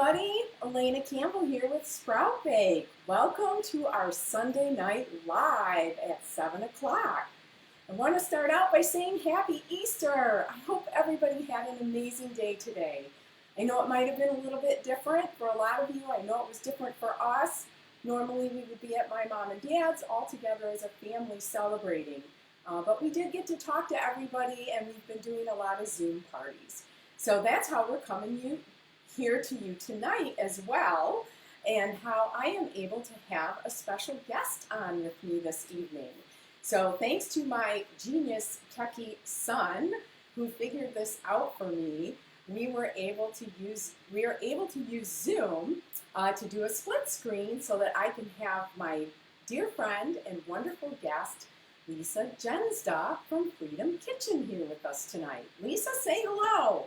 everybody. Alaina Campbell here with Sprout Bake. Welcome to our Sunday night live at 7 o'clock. I want to start out by saying Happy Easter. I hope everybody had an amazing day today. I know it might have been a little bit different for a lot of you. I know it was different for us. Normally we would be at my mom and dad's all together as a family celebrating. But we did get to talk to everybody, and we've been doing a lot of Zoom parties. So that's how we're coming here to you tonight as well, and how I am able to have a special guest on with me this evening. So thanks to my genius techie son who figured this out for me, we are able to use Zoom to do a split screen so that I can have my dear friend and wonderful guest Lisa Jenzda from Freedom Kitchen here with us tonight. Lisa, say hello.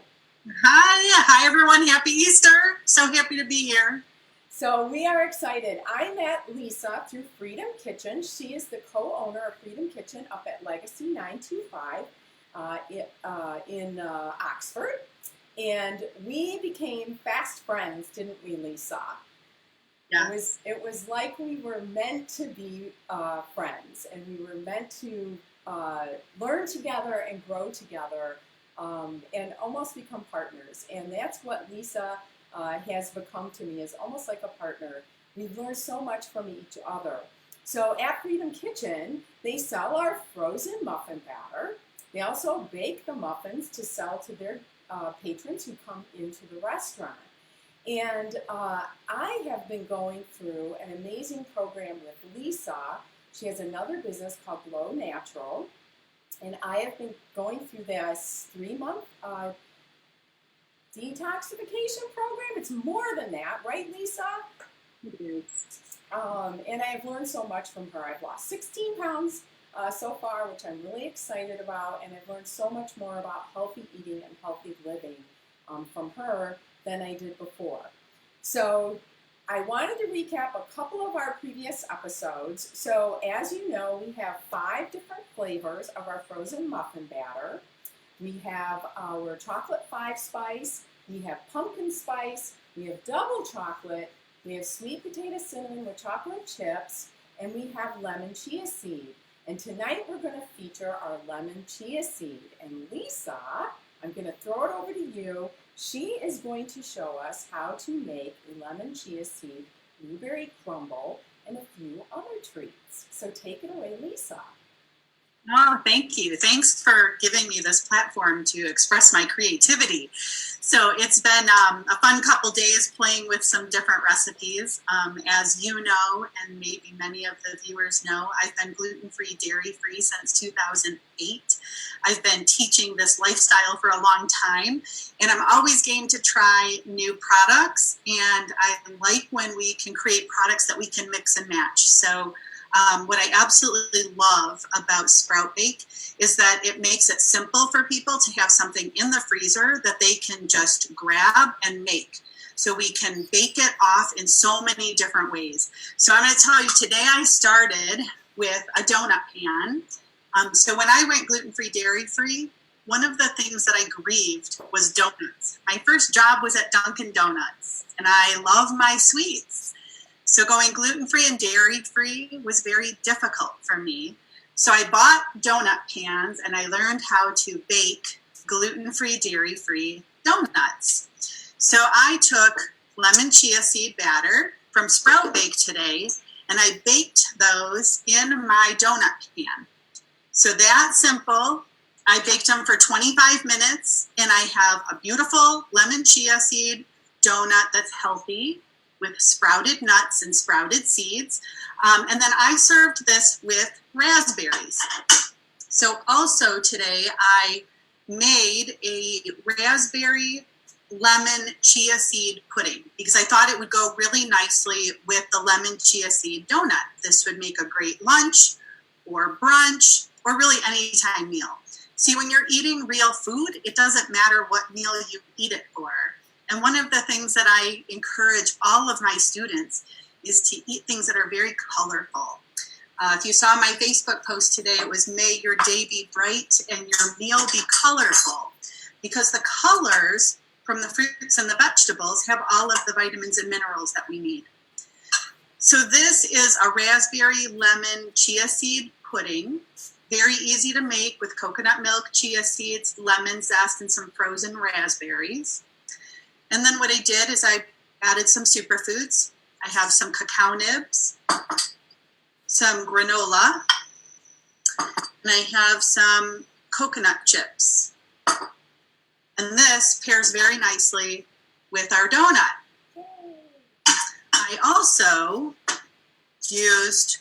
Hi everyone. Happy Easter. So happy to be here. So we are excited. I met Lisa through Freedom Kitchen. She is the co-owner of Freedom Kitchen up at Legacy 925 in Oxford. And we became fast friends, didn't we, Lisa? Yes. It was like we were meant to be friends, and we were meant to learn together and grow together. And almost become partners. And that's what Lisa has become to me, is almost like a partner. We've learned so much from each other. So at Freedom Kitchen, they sell our frozen muffin batter. They also bake the muffins to sell to their patrons who come into the restaurant. And I have been going through an amazing program with Lisa. She has another business called Glow Natural. And I have been going through this 3-month detoxification program. It's more than that, right, Lisa? It is. And I've learned so much from her. I've lost 16 pounds so far, which I'm really excited about. And I've learned so much more about healthy eating and healthy living from her than I did before. So I wanted to recap a couple of our previous episodes. So as you know, we have 5 different flavors of our frozen muffin batter. We have our chocolate 5-spice, we have pumpkin spice, we have double chocolate, we have sweet potato cinnamon with chocolate chips, and we have lemon chia seed. And tonight we're going to feature our lemon chia seed. And Lisa, I'm going to throw it over to you. She is going to show us how to make a lemon chia seed blueberry crumble and a few other treats. So take it away, Lisa. Oh, thank you. Thanks for giving me this platform to express my creativity. So it's been a fun couple days playing with some different recipes. As you know, and maybe many of the viewers know, I've been gluten-free, dairy-free since 2008. I've been teaching this lifestyle for a long time, and I'm always game to try new products. And I like when we can create products that we can mix and match. So what I absolutely love about Sprout Bake is that it makes it simple for people to have something in the freezer that they can just grab and make. So we can bake it off in so many different ways. So I'm going to tell you, today I started with a donut pan. So when I went gluten-free, dairy-free, one of the things that I grieved was donuts. My first job was at Dunkin' Donuts, and I love my sweets. So going gluten-free and dairy-free was very difficult for me. So I bought donut pans, and I learned how to bake gluten-free, dairy-free donuts. So I took lemon chia seed batter from Sprout Bake today, and I baked those in my donut pan. So that simple. I baked them for 25 minutes, and I have a beautiful lemon chia seed donut that's healthy, with sprouted nuts and sprouted seeds. And then I served this with raspberries. So also today I made a raspberry lemon chia seed pudding because I thought it would go really nicely with the lemon chia seed donut. This would make a great lunch or brunch or really anytime meal. See, when you're eating real food, it doesn't matter what meal you eat it for. And one of the things that I encourage all of my students is to eat things that are very colorful. If you saw my Facebook post today, it was "May your day be bright and your meal be colorful," because the colors from the fruits and the vegetables have all of the vitamins and minerals that we need. So this is a raspberry lemon chia seed pudding. Very easy to make with coconut milk, chia seeds, lemon zest, and some frozen raspberries. And then what I did is I added some superfoods. I have some cacao nibs, some granola, and I have some coconut chips. And this pairs very nicely with our donut. I also used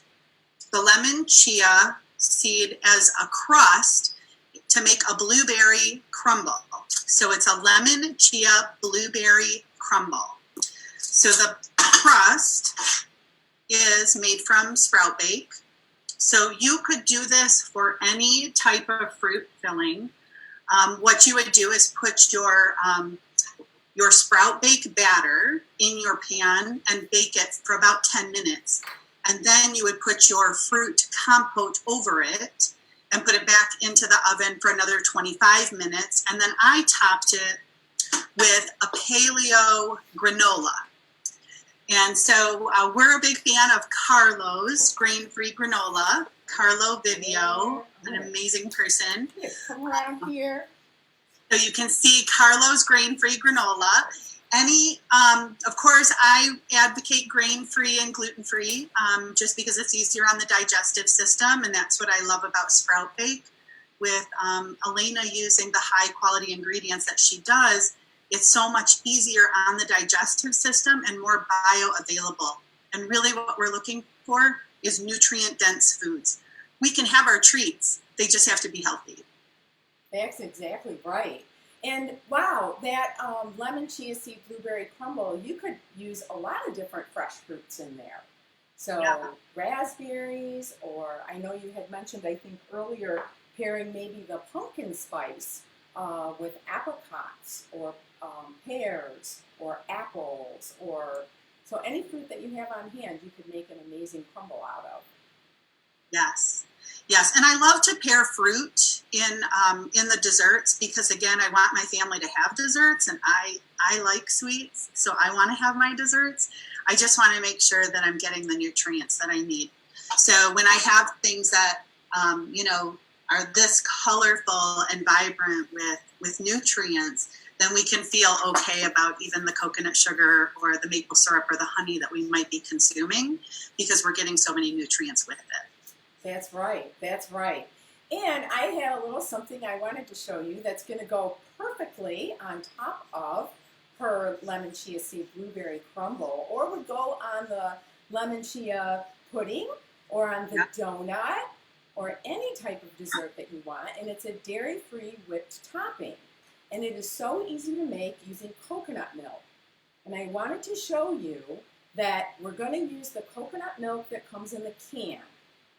the lemon chia seed as a crust to make a blueberry crumble. So it's a lemon chia blueberry crumble. So the crust is made from Sprout Bake. So you could do this for any type of fruit filling. What you would do is put your Sprout Bake batter in your pan and bake it for about 10 minutes. And then you would put your fruit compote over it and put it back into the oven for another 25 minutes. And then I topped it with a paleo granola. And so we're a big fan of Carlo's grain-free granola. Carlo Vivio, an amazing person. Come around here. So you can see Carlo's grain-free granola. Of course, I advocate grain-free and gluten-free just because it's easier on the digestive system, and that's what I love about Sprout Bake. With Alaina using the high-quality ingredients that she does, it's so much easier on the digestive system and more bioavailable. And really what we're looking for is nutrient-dense foods. We can have our treats, they just have to be healthy. That's exactly right. And wow, that lemon chia seed blueberry crumble, you could use a lot of different fresh fruits in there. So yeah. Raspberries, or I know you had mentioned, I think earlier, pairing maybe the pumpkin spice with apricots or pears or apples, or so any fruit that you have on hand, you could make an amazing crumble out of. Yes. Yes, and I love to pair fruit in the desserts because, again, I want my family to have desserts, and I like sweets, so I want to have my desserts. I just want to make sure that I'm getting the nutrients that I need. So when I have things that, are this colorful and vibrant with nutrients, then we can feel okay about even the coconut sugar or the maple syrup or the honey that we might be consuming because we're getting so many nutrients with it. That's right. That's right. And I had a little something I wanted to show you that's going to go perfectly on top of her lemon chia seed blueberry crumble, or would go on the lemon chia pudding or on the donut or any type of dessert that you want. And it's a dairy-free whipped topping. And it is so easy to make using coconut milk. And I wanted to show you that we're going to use the coconut milk that comes in the can.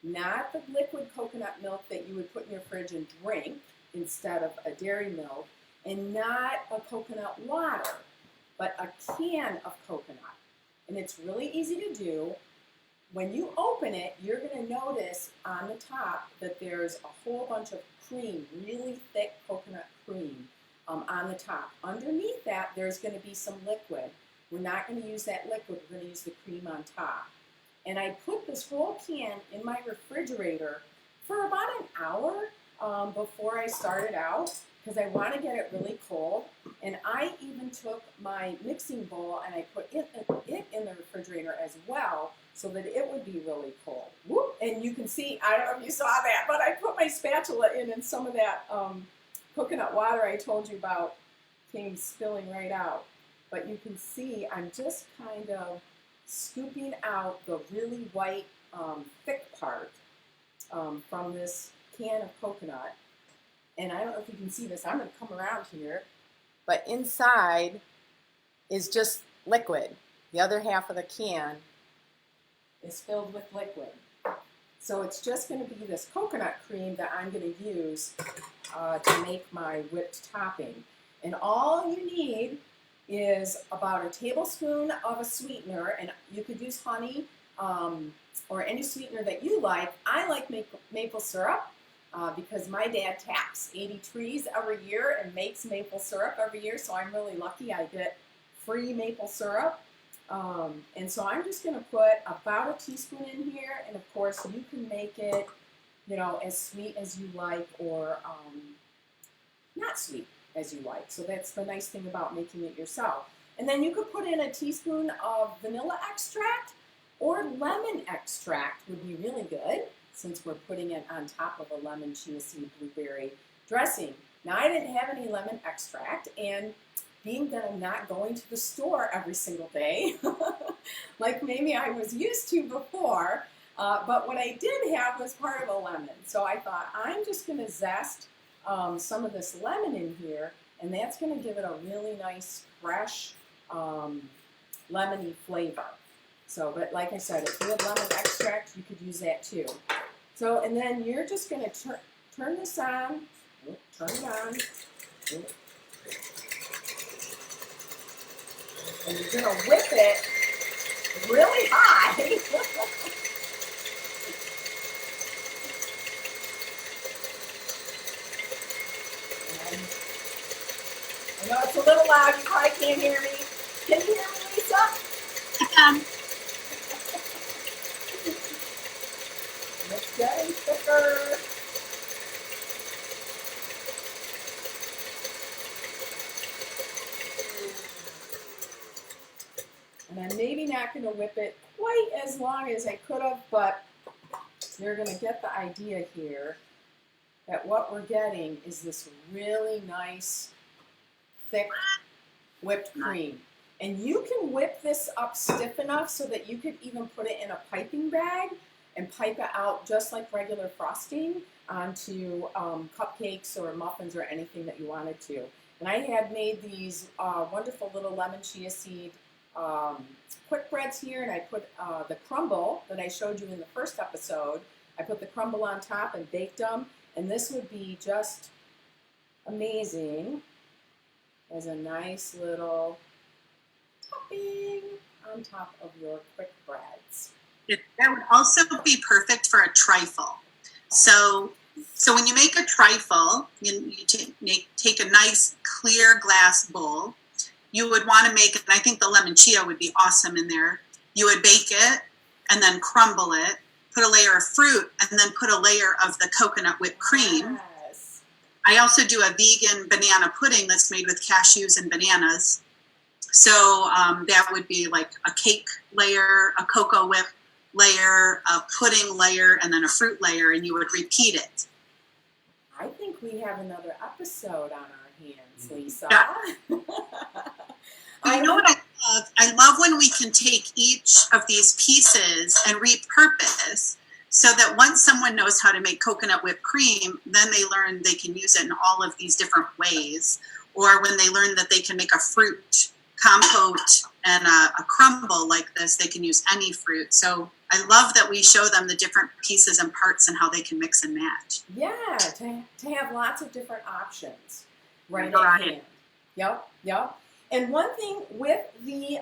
Not the liquid coconut milk that you would put in your fridge and drink instead of a dairy milk, and not a coconut water, but a can of coconut. And it's really easy to do. When you open it, you're going to notice on the top that there's a whole bunch of cream, really thick coconut cream on the top. Underneath that, there's going to be some liquid. We're not going to use that liquid. We're going to use the cream on top. And I put this whole can in my refrigerator for about an hour before I started out, because I want to get it really cold. And I even took my mixing bowl and I put it in the refrigerator as well, so that it would be really cold. Whoop. And you can see, I don't know if you saw that, but I put my spatula in, and some of that coconut water I told you about came spilling right out. But you can see I'm just kind of scooping out the really white, thick part from this can of coconut. And I don't know if you can see this. I'm going to come around here. But inside is just liquid. The other half of the can is filled with liquid. So it's just going to be this coconut cream that I'm going to use to make my whipped topping. And all you need is about a tablespoon of a sweetener, and you could use honey or any sweetener that you like. I like maple syrup, because my dad taps 80 trees every year and makes maple syrup every year, so I'm really lucky I get free maple syrup. And so I'm just going to put about a teaspoon in here, and of course you can make it, you know, as sweet as you like, or not sweet as you like. So that's the nice thing about making it yourself. And then you could put in a teaspoon of vanilla extract, or lemon extract would be really good, since we're putting it on top of a lemon chia seed blueberry dressing. Now, I didn't have any lemon extract, and being that I'm not going to the store every single day, like maybe I was used to before, but what I did have was part of a lemon. So I thought, I'm just going to zest some of this lemon in here, and that's going to give it a really nice, fresh, lemony flavor. So, but like I said, if you have lemon extract, you could use that too. So, and then you're just going to turn this on, turn it on, and you're going to whip it really high. I know it's a little loud, you probably can't hear me. Can you hear me, Lisa? It's getting thicker. And I'm maybe not going to whip it quite as long as I could have, but you're going to get the idea here that what we're getting is this really nice, thick whipped cream. And you can whip this up stiff enough so that you could even put it in a piping bag and pipe it out just like regular frosting onto cupcakes or muffins or anything that you wanted to. And I had made these wonderful little lemon chia seed quick breads here, and I put the crumble that I showed you in the first episode. I put the crumble on top and baked them, and this would be just amazing as a nice little topping on top of your quick breads. That would also be perfect for a trifle. So when you make a trifle, you take a nice clear glass bowl. You would want to make it, and I think the lemon chia would be awesome in there. You would bake it and then crumble it, put a layer of fruit, and then put a layer of the coconut whipped cream. Yes. I also do a vegan banana pudding that's made with cashews and bananas. So that would be like a cake layer, a cocoa whip layer, a pudding layer, and then a fruit layer, and you would repeat it. I think we have another episode on our hands, Lisa. Yeah. You know what I love? I love when we can take each of these pieces and repurpose, so that once someone knows how to make coconut whipped cream, then they learn they can use it in all of these different ways. Or when they learn that they can make a fruit compote and a crumble like this, they can use any fruit. So I love that we show them the different pieces and parts and how they can mix and match. Yeah, to have lots of different options right at hand. Yep. And one thing with the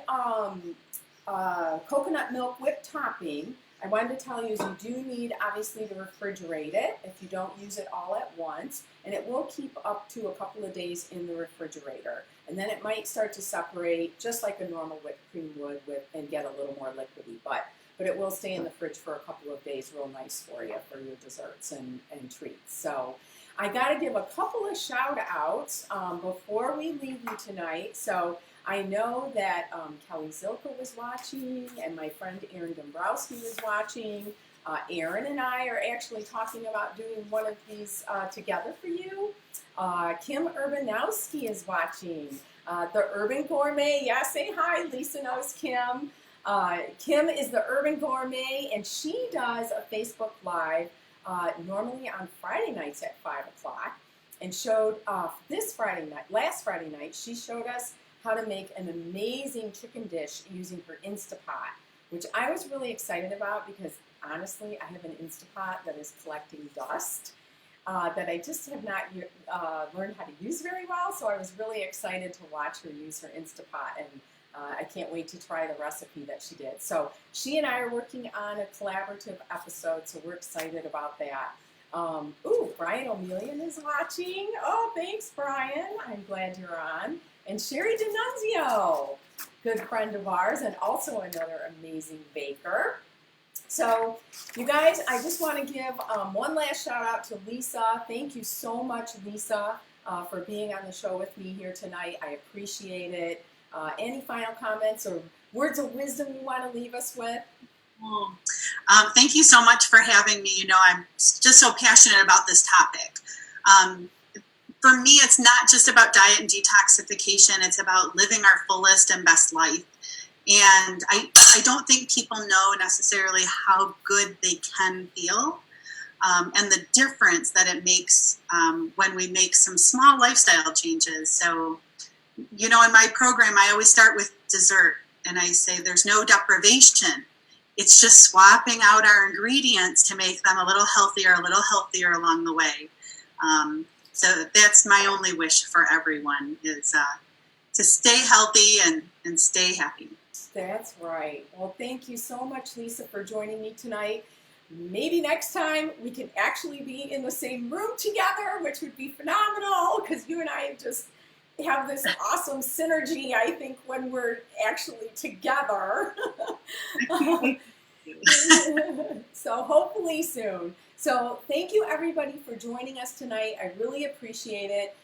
coconut milk whipped topping, I wanted to tell you is you do need, obviously, to refrigerate it if you don't use it all at once. And it will keep up to a couple of days in the refrigerator. And then it might start to separate just like a normal whipped cream would and get a little more liquidy. But it will stay in the fridge for a couple of days real nice for you for your desserts and treats. So I got to give a couple of shout outs before we leave you tonight. So I know that Kelly Zilka was watching, and my friend Erin Dombrowski was watching. Erin and I are actually talking about doing one of these together for you. Kim Urbanowski is watching. The Urban Gourmet. Yeah, say hi. Lisa knows Kim. Kim is the Urban Gourmet, and she does a Facebook Live normally on Friday nights at 5 o'clock, and showed last Friday night, she showed us how to make an amazing chicken dish using her Instapot, which I was really excited about because honestly, I have an Instapot that is collecting dust that I just have not learned how to use very well, so I was really excited to watch her use her Instapot, and I can't wait to try the recipe that she did. So she and I are working on a collaborative episode, so we're excited about that. Brian O'Melian is watching. Oh, thanks, Brian. I'm glad you're on. And Sherry D'Annunzio, good friend of ours and also another amazing baker. So, you guys, I just want to give one last shout out to Lisa. Thank you so much, Lisa, for being on the show with me here tonight. I appreciate it. Any final comments or words of wisdom you want to leave us with? Thank you so much for having me. You know, I'm just so passionate about this topic. For me, it's not just about diet and detoxification. It's about living our fullest and best life. And I don't think people know necessarily how good they can feel and the difference that it makes when we make some small lifestyle changes. So, you know, in my program, I always start with dessert and I say there's no deprivation. It's just swapping out our ingredients to make them a little healthier along the way. So that's my only wish for everyone is to stay healthy and stay happy. That's right. Well, thank you so much, Lisa, for joining me tonight. Maybe next time we can actually be in the same room together, which would be phenomenal because you and I just have this awesome synergy, I think, when we're actually together. So hopefully soon. So thank you everybody for joining us tonight. I really appreciate it.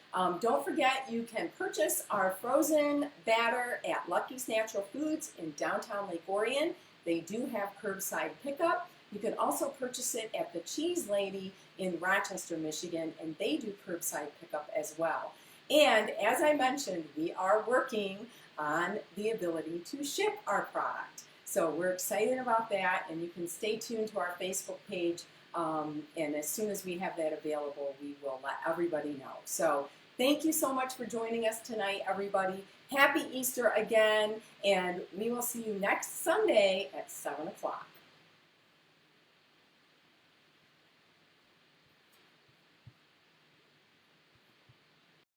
Don't forget you can purchase our frozen batter at Lucky's Natural Foods in downtown Lake Orion. They do have curbside pickup. You can also purchase it at the Cheese Lady in Rochester, Michigan, and they do curbside pickup as well. And as I mentioned, we are working on the ability to ship our product. So we're excited about that, and you can stay tuned to our Facebook page. And as soon as we have that available, we will let everybody know. So thank you so much for joining us tonight, everybody. Happy Easter again, and we will see you next Sunday at 7 o'clock.